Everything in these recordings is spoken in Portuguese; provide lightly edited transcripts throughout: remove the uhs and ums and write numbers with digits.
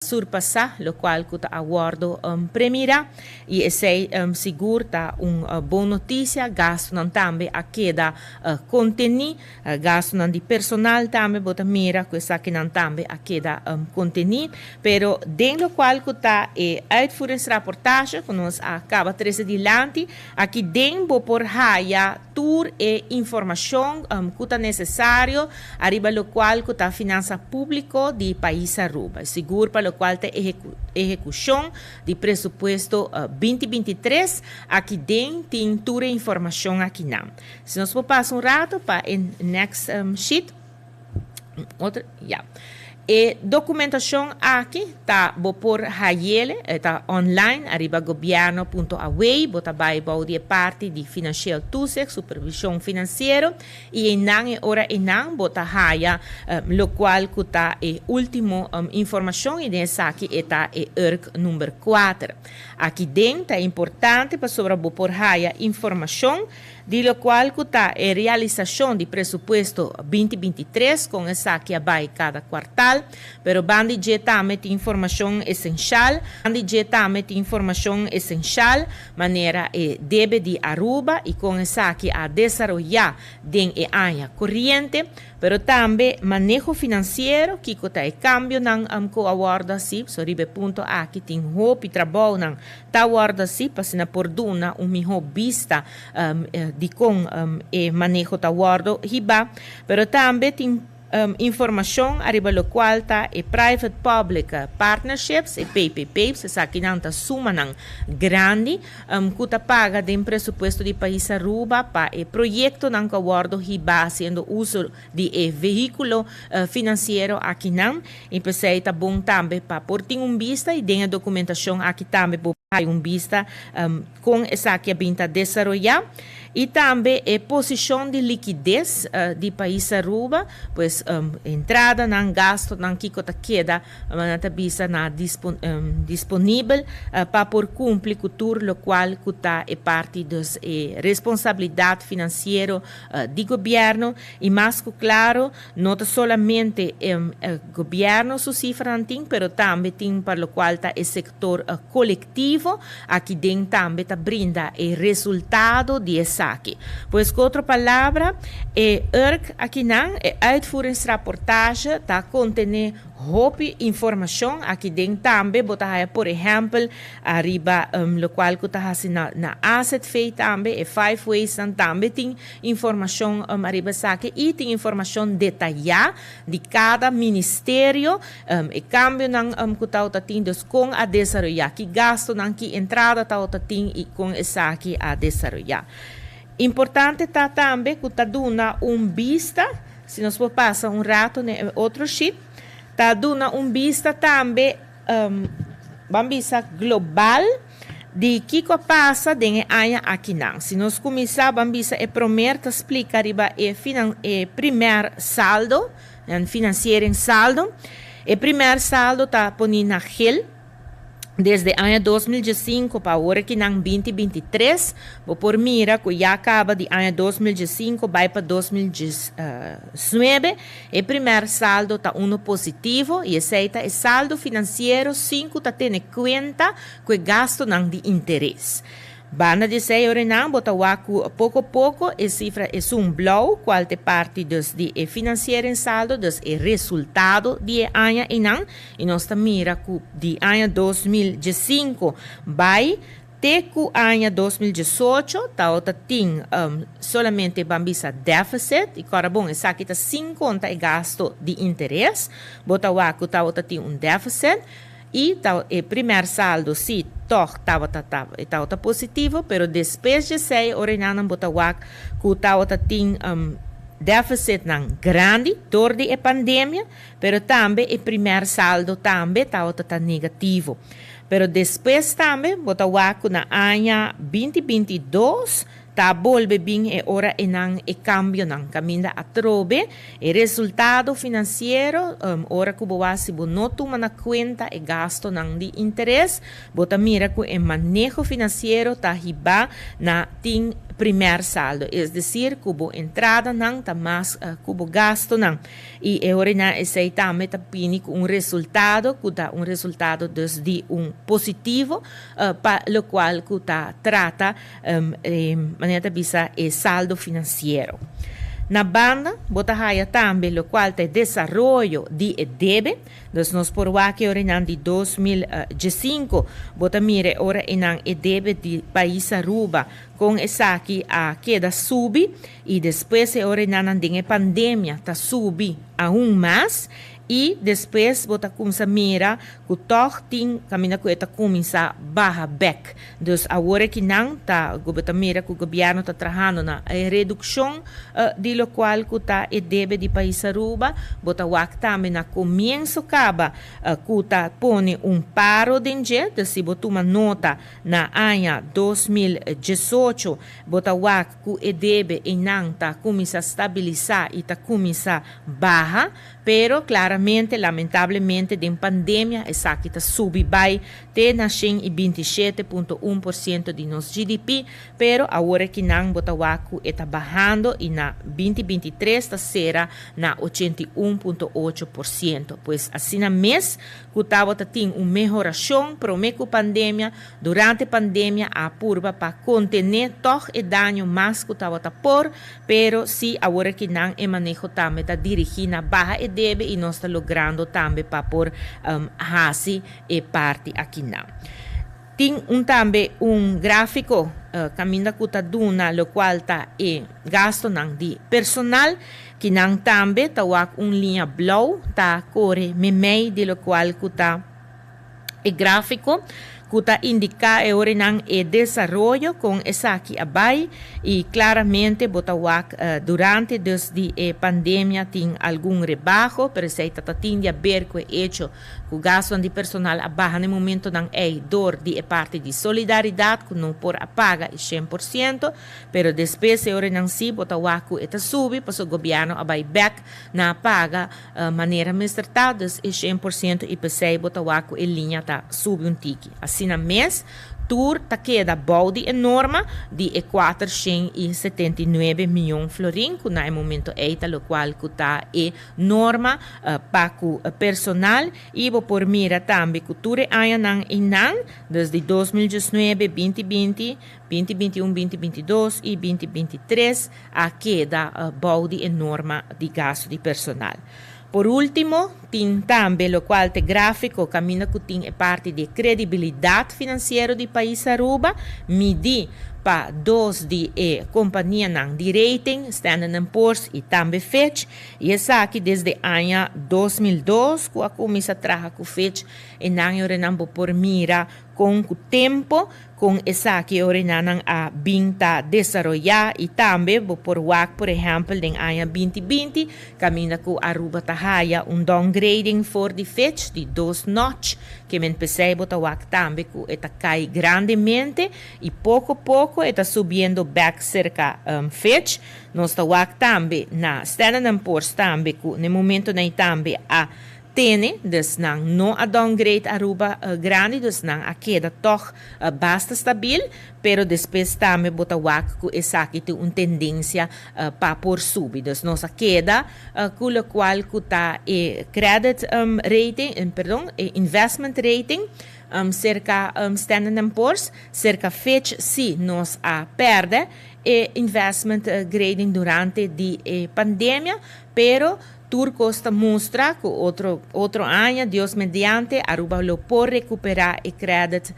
surpassar, lo qual que aguardo premira e esse seguro tá boa notícia, gasto não também a queda conteni, gasto não de personal também, bota mira que essa que não também a queda conteni, pero dentro do qual que tá uitvoeringsrapportage, que nós acaba 13 adiante, aqui dentro por raia tour e informação que tá necessário, arriba lo qual que tá finança público de país Aruba, seguro para lo qual tem execução de presupuesto 2023, aqui dentro tem toda a informação aqui não. Se nós passar rato para o next sheet, outra, yeah. E documentação aqui está por Hayele, está online, arriba governo.away, bota baibau de parte de Financial Tusek, supervisão financeira, e enang ora enang bota haya, lo qual está e último informação, e nessa aqui está e ERC número 4. Aqui dentro é importante para sobre por haya informação, de lo qual está a realização de presupuesto 2023 com essa que vai cada quartal, pero bandi diretamente informação essencial, maneira debe de Aruba e com essa que a desenvolver den e área corrente, pero também manejo financeiro que está e cambio nang ko awarda si, so ribe punto aqui tem hope e trabalho nang ta awarda si, pasina por duna melhor vista de com e manejo ta awardo hiba, pero também tem informação arriba lo qual tá e private public partnerships e PPPs, essa que não tá suma não grande, que tá paga de presupuesto de país Aruba para e projeto não que awardo hiba sendo uso de veículo financeiro aqui não, e pensei tá bom também para por ter vista e tem a documentação aqui também para vista com essa que a binta desarrollar. E também a posição de liquidez de país Aruba, pois entrada não gasto não que queda na visa na disponível para por cumprir com tudo o qual está é parte das responsabilidade financeira do governo e mais claro não somente o governo su cifra tem, pero também tem para o qual está o setor coletivo aqui dentro também está brinda o resultado de aqui. Pois, com outra palavra, ERC aqui não, uitvoeringsrapportage, está contendo hope informação aqui dentro também, botar por exemplo, arriba, lo qual que está na asset fee também, e 5 ways também tem informação arriba aqui, e tem informação detalhada de cada ministério, e cambio não que está tendo com a desenvolver, que gasto não que entrada está tendo e com essa aqui a desenvolver. Importante está também que está dando vista, se nós for passar rato no outro sheet, está dando vista também, vista global, de que passa dentro da área aqui não. Se nós começar a vista é primeiro explicar o primeiro saldo, financeiro saldo, o primeiro saldo está pondo na gel, desde o ano 2005 para agora que não 2023, por mira que já acaba de ano 2005 vai para 2019, o primeiro saldo está positivo e aceita o saldo financeiro 5 está tendo conta que gasto não de interesse. Banda de sei orenang bota waku pouco a pouco a cifra é blow qual te parte dos de financeiro em saldo dos e resultado de ano e nós mira que de ano 2015 vai até o ano 2018 tá tem solamente bambisa déficit e agora bom essa aqui tá 50 e gasto de interesse bota waku tá tem déficit e o primeiro saldo se estava positivo, pero depois de sei orinando botawak que tem déficit grande durante a pandemia, pero também o primeiro saldo também está negativo. Pero depois também botawak na ano 2022 ta volve bem e ora enang e cambio nang caminda a trobe e resultado financeiro ora que boa se bo não toma na conta e gasto nang de interesse bota mira que o manejo financeiro ta riba na ting primeiro saldo, es decir, cubo entrada não tá mais cubo gasto não e ora na esse também tá pini com resultado que dá resultado desde positivo para o qual que tá trata maneira bisa e saldo financeiro. Na banda, bota haya também o qual tem desenvolvimento de debe, dus nós por aqui ora de 2015, bota mire ora inang debe de país Aruba com essa aqui a queda subi e depois ora inang de pandemia tá subi aún mais e depois bota começa mira que toch ting camina que eta começa barra back dus agora que não tá bota mira que o governo tá trabalhando na redução de lo qual que tá e debe de país Aruba bota wak também na começo acaba que tá pone paro de dinheiro dus se bota uma nota na ano 2018 bota wak que e debe e não tá começa a estabilizar e tá começa barra pero claramente, lamentavelmente, de pandemia, essa que está subindo até na 27,1% de nosso GDP, pero agora que não botawaku está bajando e na 2023 está será na 81,8%. Pois assim na mês, que estava tendo uma melhoração para a pandemia, durante a pandemia, a curva para conter todo o dano mais que estava por, pero se agora que não é manejo também está dirigindo a barra e debe e nós está logrando também para por hasi e parte aqui não. Tem também gráfico caminho que está dando, o qual está gasto não de personal, que não também está linha blue, está corre meio de lo qual que está gráfico que está indica o desenvolvimento com essa aqui abaixo e claramente durante desde a pandemia tem algum rebaixo, pero se está tendo a ver com o hecho que o gasto de personal abaixo no momento não é dor de parte de solidariedade que não por apaga 100%, pero depois se não se está sube para o governo abaixo back na paga maneira mestrada é 100% e pensei a linha está sube tique. Assim na mês, tur ta queda balde enorme de 479 milhões florins, que no momento é o qual está norma para o personal e por mira também que tur ano desde 2019, 2020, 2021, 2022 e 2023 a queda balde enorme de gasto de personal. Por último, tem também o qual te gráfico caminha que tem parte de credibilidade financeira do país Aruba, medir para dois de companhia de rating, Standard & Poor's e também Fitch, e essa aqui desde o ano 2002, que a comissão traga com Fitch, e não por mira com o tempo, com essa que ordenaram a binta desenvolver e também por WAC, por exemplo, em ano 2020, caminha que Aruba tahaya downgrading for the Fitch de 2 notch, que men percebe que WAC também que está cai grandemente e pouco a pouco está subindo back cerca Fitch. Nós WAC também na Standard & Poor's também que no momento nem também a tene, dus não a downgrade Aruba grande, dus a queda toch basta stabil, pero depois também bota wak que essa aqui tem uma tendência para por subir. Dus nossa queda, com o qual que está credit rating, investment rating, cerca Standard & Poor's, cerca Fitch, se nós a perde investment grading durante a pandemia, pero Turcosta mostra que outro ano, Deus mediante, Aruba lo por recuperar e credit,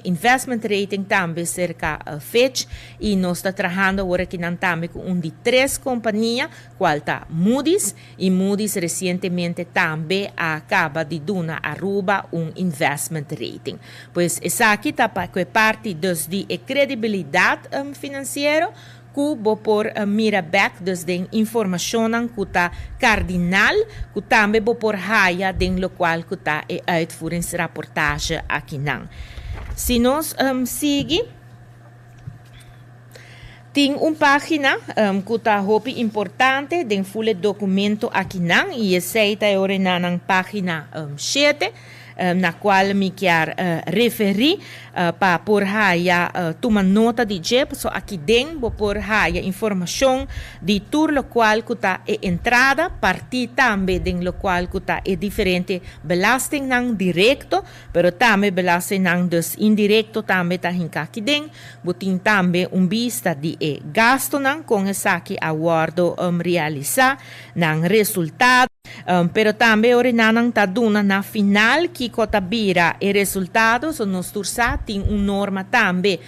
investment rating também cerca Fitch e nós está trabalhando agora aqui também com de 3 companhias, qual está Moody's e Moody's recentemente também acaba de dar a Aruba investment rating. Pois essa aqui está parte de credibilidade financeira, que por mira back desde informação que está cardinal, que também por raia den lo qual que está uitvoeringsrapportage aqui não. Se nós seguir Tem uma página que está importante, tem fule documento aqui não, e essa está agora na página 7, na qual me quero referir para por aí tomar nota de jeito, so aqui dentro por aí informação de tudo o qual que está entrada, partir também de lo qual que está diferente belasting não direto, pero também belasting não dus indireto também está aqui dentro, botin também vista de gasto não com essa aqui aguardo realizar não resultado. Pero também ora não tá duna na final que cota bira e resultados so nos tursa tem norma também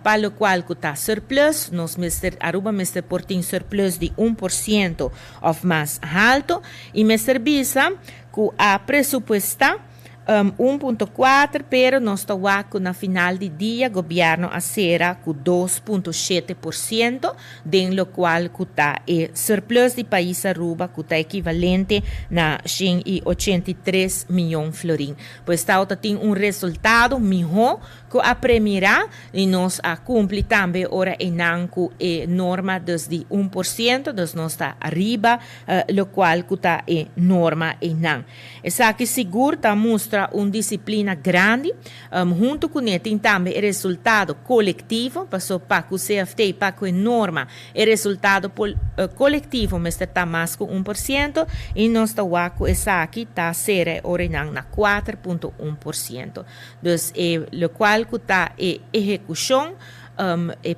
para o qual está surplus nos Aruba mister portin surplus de 1% ou mais alto e mister bisa que a presupuesta 1.4, pero nós estamos na final de dia, governo acera com 2.7%, den lo qual está surplus de país Aruba, que está equivalente na 183 milhões florim. Pois está tem resultado melhor que a primeira e nós cumpre também ora enanco norma desde 1%, dus nós está arriba, lo qual está norma enan. Essa aqui seguro mostra uma disciplina grande, junto com ele tem também o resultado coletivo, passou para o CFT, para a norma, o resultado coletivo, mas está mais que 1%, e nós estamos com essa aqui, está ser orinang na 4.1%. Dus, o qual está execução,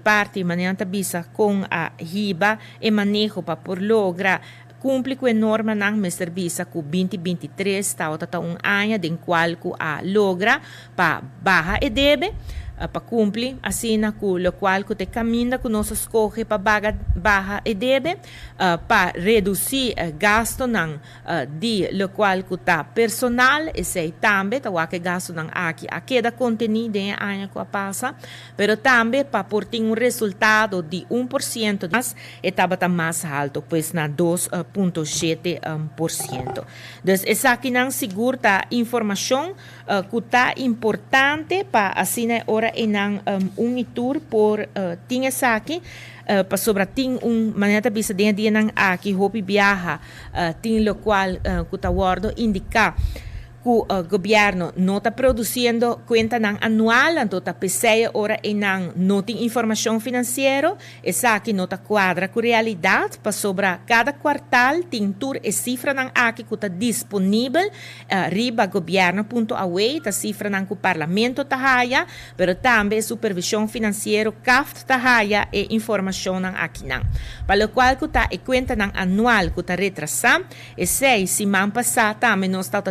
parte maneira bisa com a riba e manejo para por lograr cumpre com a norma ng serviço com 2023 está um ano em qual a logra para barra e debe para cumprir assim com o qual te caminha com nosso escolhe para barra e debe para reduzir gasto ng de lo qual está personal e sei também tá que gasto ng aqui a cada contenido de ano que passa pero também para por ter resultado de 1% mais estava mais alto pois na 2.7%. Dus essa aqui não segura informação que está importante para assim ora enang tour por tinha aqui para sobre ting maneira bisa dia nang aqui hopi viaja ting lo qual que está guardo indica que o governo não está produzindo conta anual, então está PCE ora e não tem informação financeira, essa aqui não está quadra com a realidade, para sobre cada quartal tem tour e cifra aqui que está disponível, riba governo.awe, está cifra que o parlamento está haya, pero também supervisão financeira CAF está haya e informação aqui não. Para o qual que está e conta anual que está retrasado, e sei se man passar também não está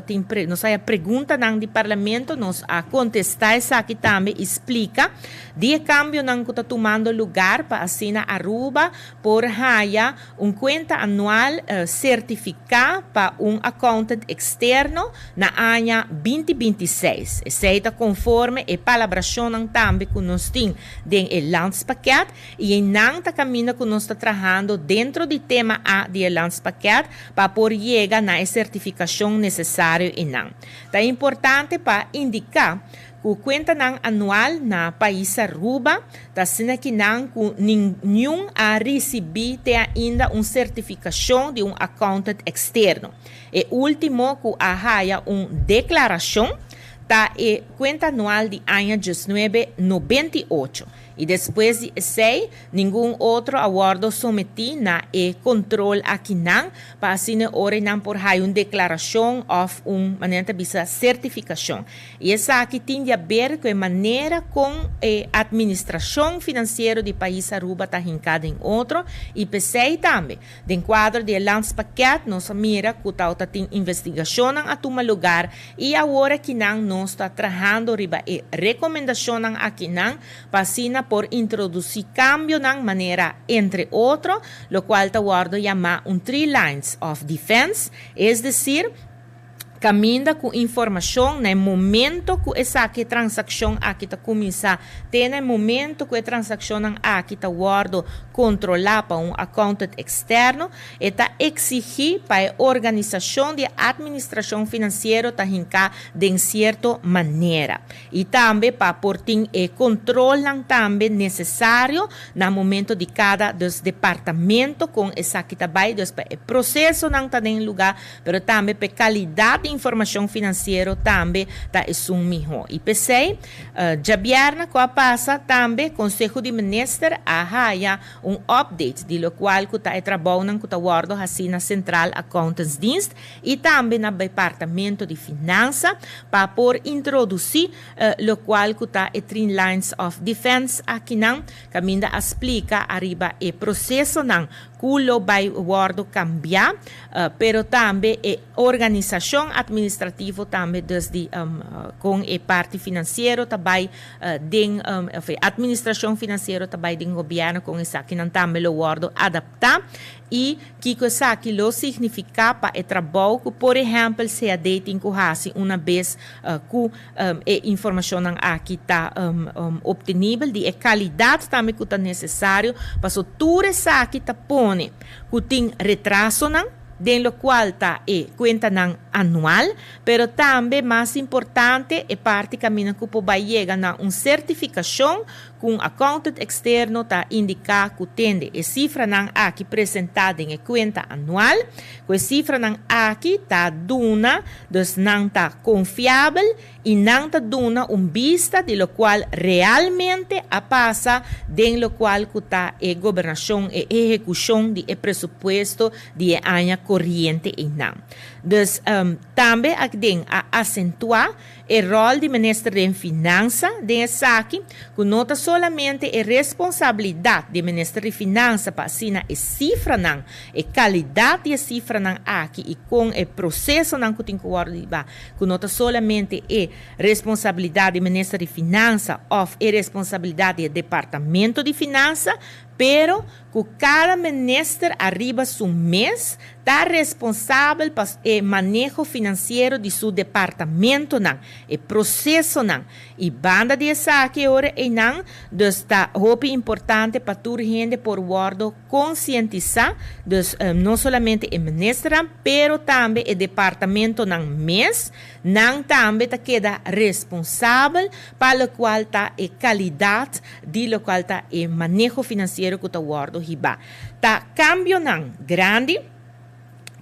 nós a pergunta ng di parlamento nos a contestar essa aqui também explica de cambio ng que está tomando lugar para assina Aruba por haya conta anual certificado para accountant externo na ano 2026. Essa está conforme a palabração também que nós temos dentro do landspakket e não está caminho que nós está trabalhando dentro do tema A do landspakket para poder chegar na certificação necessária e não. É importante para indicar que a conta anual na país Aruba está sendo que nenhum a receber ainda uma certificação de accountant externo. E último que há uma declaração da conta anual de ano 1998. E depois de 6, nenhum outro acordo sometido na controle aqui não, para assim ora não por uma declaração ou maneira de certificação. E essa aqui tem a ver com a maneira com a administração financeira do país Aruba está hincada em outro, e PCI também. Dentro do quadro do landspakket, nós mira que tem investigação a tomar lugar, e agora que não, nós está trabalhando riba e recomendação aqui não, para assim por introduzir cambio de maneira, entre outros, lo qual está guardo llama 3 lines of defense, es decir, caminha com informação no momento que essa transação aqui está começar, tem no momento que a transação aqui está guardo controlar para accountant externo, e está exigir para a organização de administração financeira tá hincar de certa maneira, e também para portar e controlar também necessário no momento de cada dos departamento com essa que está vai dos para o processo não está em lugar, pero também para qualidade informação financeira também está um melhor. E pensei, já vierna que passa também Conselho de Ministros a update de lo qual que está trabalhando que está guardo assim na Central Accountants Dienst e também no Departamento de Finanças para por introduzir lo qual que está Three Lines of Defense aqui não, caminha a explicar arriba o processo não culo vai guardo cambiar, pero também a organização administrativa também desde com a parte financeira também administração financeira também do governo com isso que não também lo guardo adaptar e que coisa que lo significa para o trabalho que por exemplo se a dating que hasi uma vez que a informação aqui está obtenível de qualidade também que está necessário para so tudo isso aqui está pone que tem retraso não den lo qual está cuenta anual, pero também mais importante é parte caminho que vai chegar na certificação com accountant externo está indicar que tem a cifra aqui apresentada em conta anual, que a cifra aqui está duna, dus não está confiável e não está duna vista de lo qual realmente a passa de lo qual que está a governação e execução de presupuesto de ano corrente e não. Dus também aqui a acentuar o rol do Ministro de Finanças dessa aqui, que nota solamente a responsabilidade do Ministro de Finanças para assinar a cifra não, a qualidade da cifra não aqui e com o processo não que tem que guardar, que nota solamente a responsabilidade do Ministro de Finanças ou a responsabilidade do Departamento de Finanças, pero que cada ministro arriba su mês está responsável para o manejo financeiro de seu departamento não, o processo não. E banda de essa aqui ora e não, está muito importante para toda gente por guardo conscientizar, não somente o ministro, pero também o departamento não mês, não também tá queda responsável para o qual está a qualidade de lo qual está o manejo financeiro que está guardo hiba. Tá cambio não grande,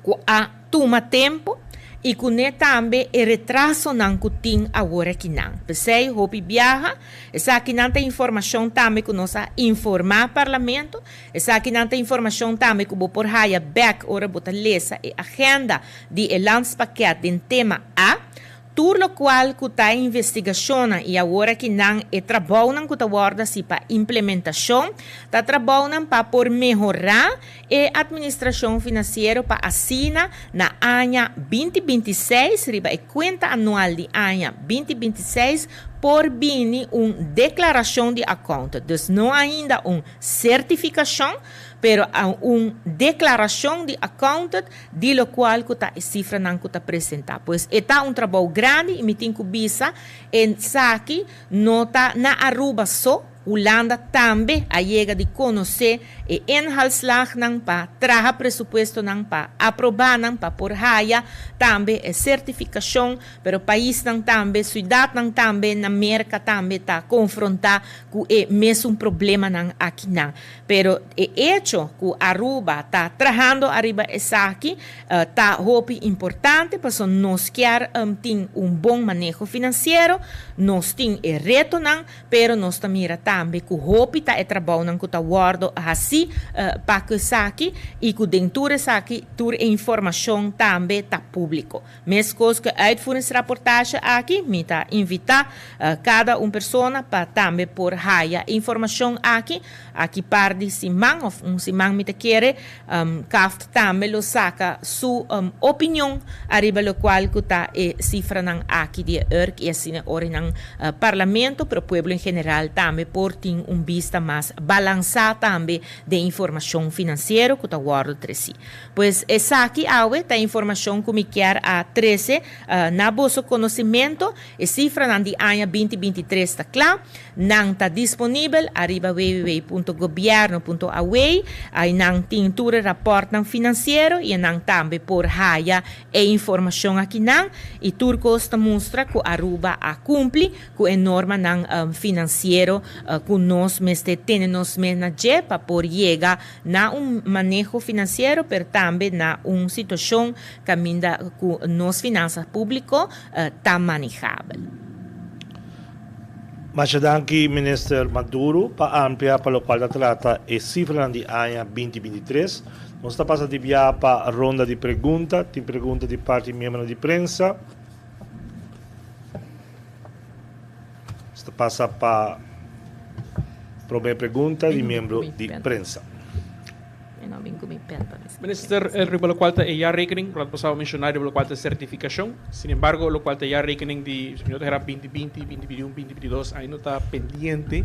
que a toma tempo e que também o retraso não que tem agora aqui não. Pensei, hopi viaja, essa aqui não tem informação também que nós informar parlamento, essa aqui não tem informação também que vou por raia back ora botar lesa a agenda de landspaket de tema A, tudo o qual que está em investigação e agora que não é trabalho que está guarda se para implementação, está trabalhando para por melhorar a administração financeira para assinar na ano 2026, riba a conta anual de ano 2026 por vir declaração de conta. Então, não ainda certificação, pero declaração de conta de lo qual que está a cifra não que está apresentada. Pois está trabalho grande e me tem que visa em saque nota na Aruba só. Holanda também a chega de conhecer e inhalslag não para trazer presupuesto não para aprovar não para por raia também a certificação, pero país não também cidade não também na América também está confrontar com o mesmo problema não aqui não, pero é hecho que Aruba está trabalhando arriba essa aqui está muito importante para nós quer ter bom manejo financeiro, nós tem o reto não, pero nós também também que o hopi está trabalhando que está guardo assim para que aqui e que dentro aqui toda a informação também está público. Mesmo coisa que uitvoeringsreportage aqui, me está invitar cada pessoa para também por raia informação aqui parte simang ou simang me quer kaft também lo saca sua opinião arriba lo qual que está cifra aqui de ERC e assim ora no parlamento para o povo em geral também por por ter vista mais balançada também de informação financeira que está guardado entre si. Pois essa aqui a informação que me quer a 13 na vosso conhecimento, a cifra de ano 2023 está clara, não está disponível, arriba www.governo.away, aí não tem todo rapporto financeiro e não também por raia e informação aqui não, e tudo costa mostra que Aruba a cumpre com a norma financeiro que nós temos na G para por chegar na manejo financeiro, pero também na situação que nos finanças públicas está manejável. Mas danke Minister Maduro para ampliar para o qual trata a cifra de ano 2023. Nós está passando de via para a ronda de perguntas, tem pergunta de parte de membro de prensa. Está passa para a primeira pergunta de membro de prensa. Minister, el lo cual te ya rekening, lo pasado mencionar lo cual te certificación. Sin embargo, lo cual te ya rekening de señor era 2020, 2021, 2022, ahí no está pendiente.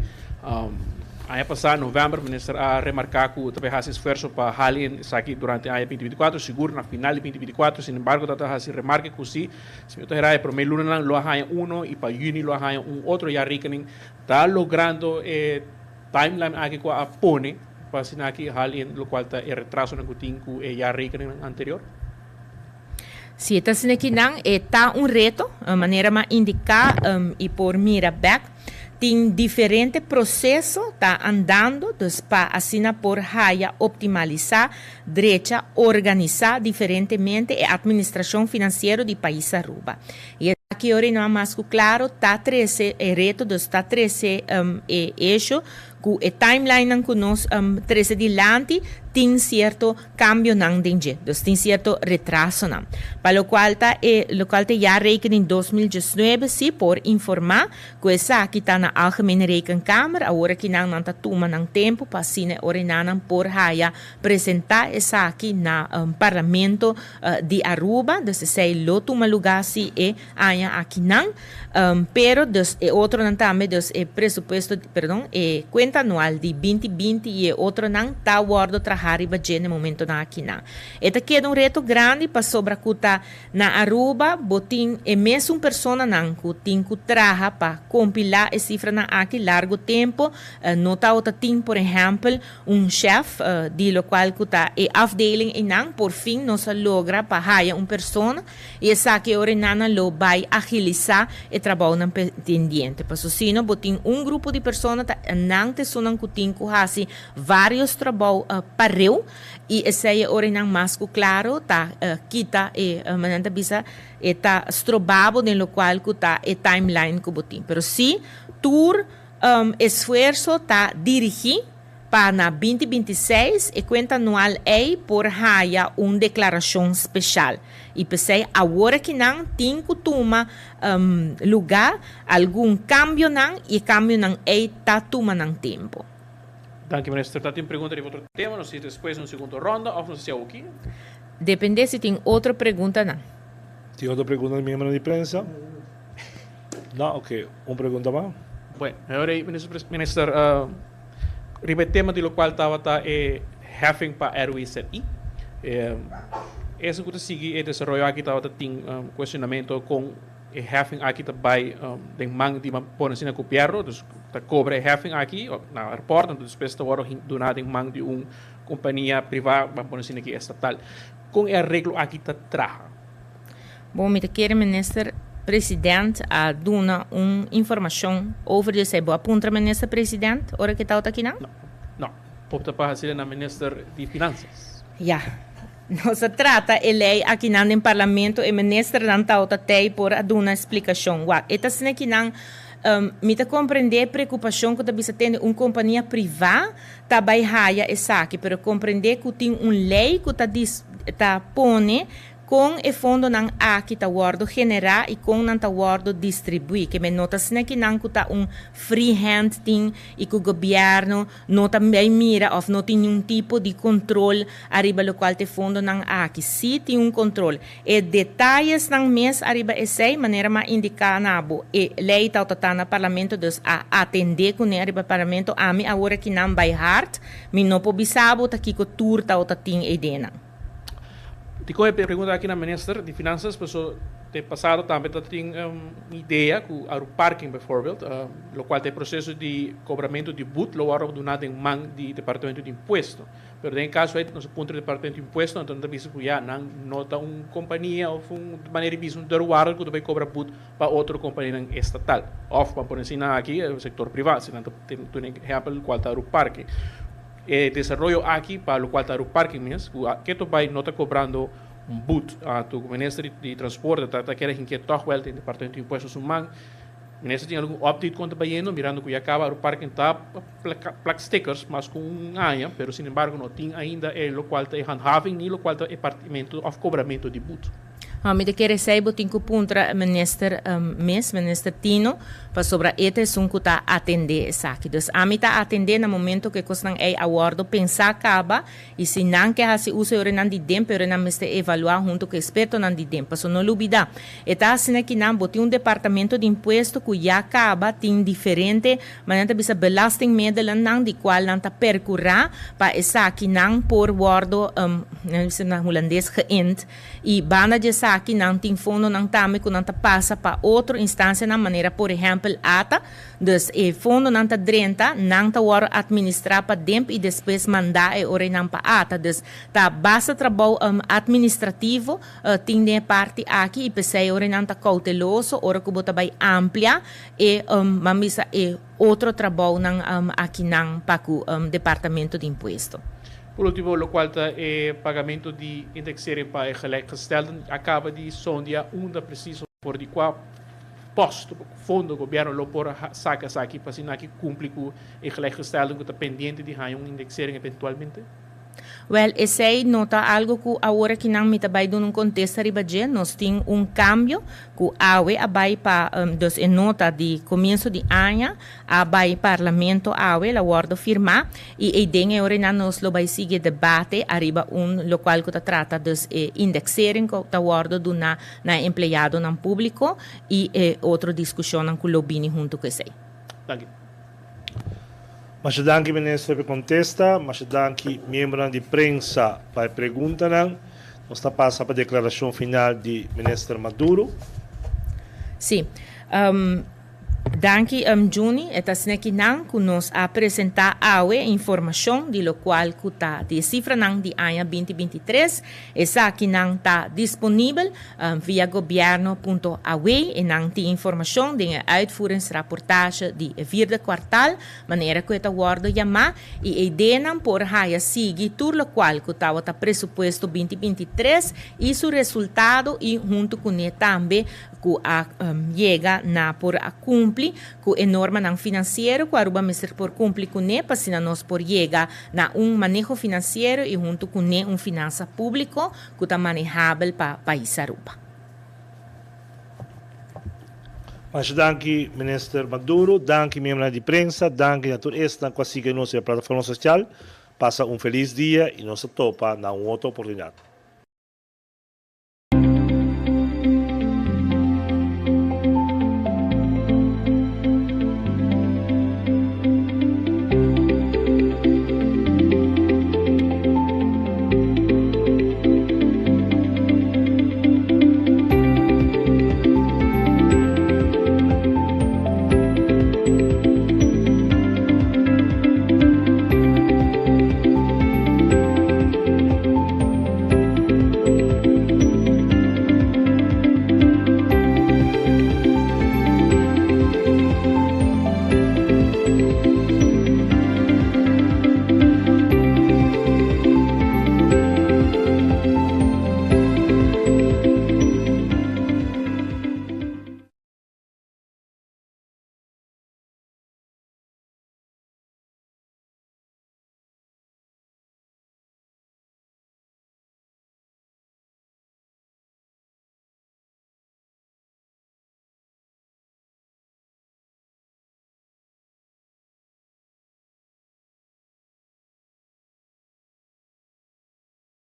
Año pasado, noviembre, minister ha remarcado que también hace esfuerzo para Halien aquí durante el año 2024, seguro na final de 2024. Sin embargo, tata hace remarque que sí, señor era el primer lunes lo hayan uno y para junio lo hayan un otro ya rekening. Está logrando timeline aquí que pone para sin aquí Halien lo cual está el retraso en el tinku ya rekening anterior. Si está sin aquí está un reto, maneira más indicar y por mira back. Tem diferente processo tá andando, para assim por raia optimalizar, direita organizar diferentemente a administração financeira do país Aruba. E aqui hoje não é mais claro, tá 13 reto, tá 13 eixo, que a timeline que nós 13 dilante tem certo cambio não dentro, tem certo retraso não. Para o qual tá já rekening em 2019 se por informar que essa aqui tá na algemene rekenkamer, agora que não está tomando tempo para assim não por raia apresentar essa aqui na parlamento de Aruba, dus sei lo toma lugar se é aia aqui não, pero dus outro não também dus presupuesto, perdão, conta anual de 2020 e outro não tá guardo trabalhar no momento na aqui não. Eta queda reto grande para sobrecutar na Aruba, botin é mesmo pessoa não que tem que trabalhar para compilar a cifra na aqui largo tempo, não tá outra tem por exemplo chefe de local que tá e afdeling e não por fim nós logra para hire pessoa e essa que ora nana lo vai agilizar o trabalho na pendiente. Para assim não botin grupo de pessoas não te sonan que tem que fazer vários trabalhos pareu e esse é ora não mais claro tá kita e mananda bisa está estrobado no local que tá e timeline que botin. Pero sim tur esforço tá dirigir para na 2026 e conta anual por raia declaração especial. E pensei, agora que não tem que tomar lugar, algum cambio não, e cambio não está tomando tempo. Danke, minister. Tem pergunta de outro tema, não sei depois na segunda ronda, ou não sei o que? Depende se tem outra pergunta não. Tem outra pergunta de membro de prensa? Não, ok. Uma pergunta mais? Bueno, agora, minister, o tema de lo qual estava having para ROICI. Esse que sigue o desenvolvimento aqui estava tem questionamento com having aqui também de mang de pôr assim na copiarro, dus tá cobra having aqui na aeroporto, dus depois está agora donado em mang de companhia privada, pôr assim aqui estatal. Com o arreglo aqui está traja. Bom, me quer minister presidente a dar uma informação over esse boa ponta minister presidente, ora que está aqui não? Não, pode para ser na minister de finanças. Ja. Não se trata de lei aqui no parlamento e minister não está por dar uma explicação. Eta se aqui não me compreender a preocupação que você tem uma companhia privada também raia essa aqui, pero compreender que tem uma lei que está pone com o fundo não aqui tá guardo generar e com não tá guardo distribuir, que me nota se que não tá free hand thing e que o governo não também mira ou não tem nenhum tipo de controle arriba lo qual te fundo não aqui, se tem controle e detalhes não mês arriba essa maneira ma indicar na bo e lei tá na parlamento dus a atender com arriba parlamento a mim agora que não by heart mi não pobisabo tá que tour tá outra ting edena. Tico a pergunta aqui na Minister de Finanças, pessoal, de passado também tem ideia que o parking, por exemplo, o qual tem processo de cobramento de boot, lo hora do nada em mão de Departamento de Imposto. Mas em caso aí, nosso ponto de Departamento de Imposto, então também se já não nota uma companhia ou de maneira de business do hora que vai cobrar boot para outra companhia estatal. Ou para por ensinar aqui o sector privado, se não tem exemplo o qual está o parking. Desarrollo aqui para o qual está o parking mesmo, que tu vai não está cobrando boot a tu ministro de transporte, está querendo que todo o departamento de impostos humanos, ministro tem algum update quando vai indo, mirando que já acaba o parking está placa stickers, mas com ano, mas sin embargo não tem ainda o qual está handhaving nem o qual está departamento de cobramento de boot. Me de querer sei botin ku puntra minister minister Tino para sobre este sunku ta atender essa aqui. Dus a mim ta atender no momento que costan é awardo pensar acaba e se não que se usa ore nan di tempo ore nan meste evaluar junto com experto nan di tempo. So não lubida. Eta assim que não botin departamento de imposto que já acaba tem diferente maneira bisa belastingmiddelen nan di qual nan ta percurra para essa aqui não por wardo na holandês geïnd e bana de aqui não tem fundo não tame que não passa para outra instância na maneira por exemplo ata dus e fundo não tá drenta não tá war administrar para dentro e depois mandar e ore não para ata dus tá basta trabalho administrativo tem de parte aqui e pensei ore não tá cauteloso ora que bota vai amplia e mamisa e outro trabalho não aqui não para o departamento de imposto. Por último, o qual é pagamento de indexering para o gelijkgestelde acaba de sondia onde preciso por de qual posto fundo governo lo por saca aqui para sinal que cumpre com o gelijkgestelde que está pendente de ganhar indexering eventualmente. Well, esse nota algo que agora que não me trabalha num contexto ribaje, nós temos cambio que awe abai para dos nota de começo de ano abai parlamento awe la guardo firma e ideia agora na nós lo vai seguir debate arriba local que trata dos indexering que tá guardo do na empregado na público e outra discussão com o bini junto com esse. Thank you. Mas danke ministro per contesta, mas danke membro de prensa para pergunta não. Nós está passa para a declaração final de ministro Maduro. Sim. Danke Juni, eta sneki nang que nos apresentar awe informação de lo qual que tá de cifra nang de ano 2023, essa aqui nang tá disponível via governo.awe e nang tem informação de uitvoeringsrapportage de vierde kwartaal, maneira que tá guardo chamar e a ideia nang por haia seguir tudo lo qual que tá o presupuesto 2023 e seu resultado e junto com ele também que chega na por a cumprir com a norma não financeiro que aruba mestre por cumprir com ele para se nós por chega na manejo financeiro e junto com ele finança público que está manejável para país aruba. Mas danke minister Maduro, danke membro de prensa, danke a todos esta que siguen nossa plataforma social. Passa feliz dia e nos topa na outra oportunidade.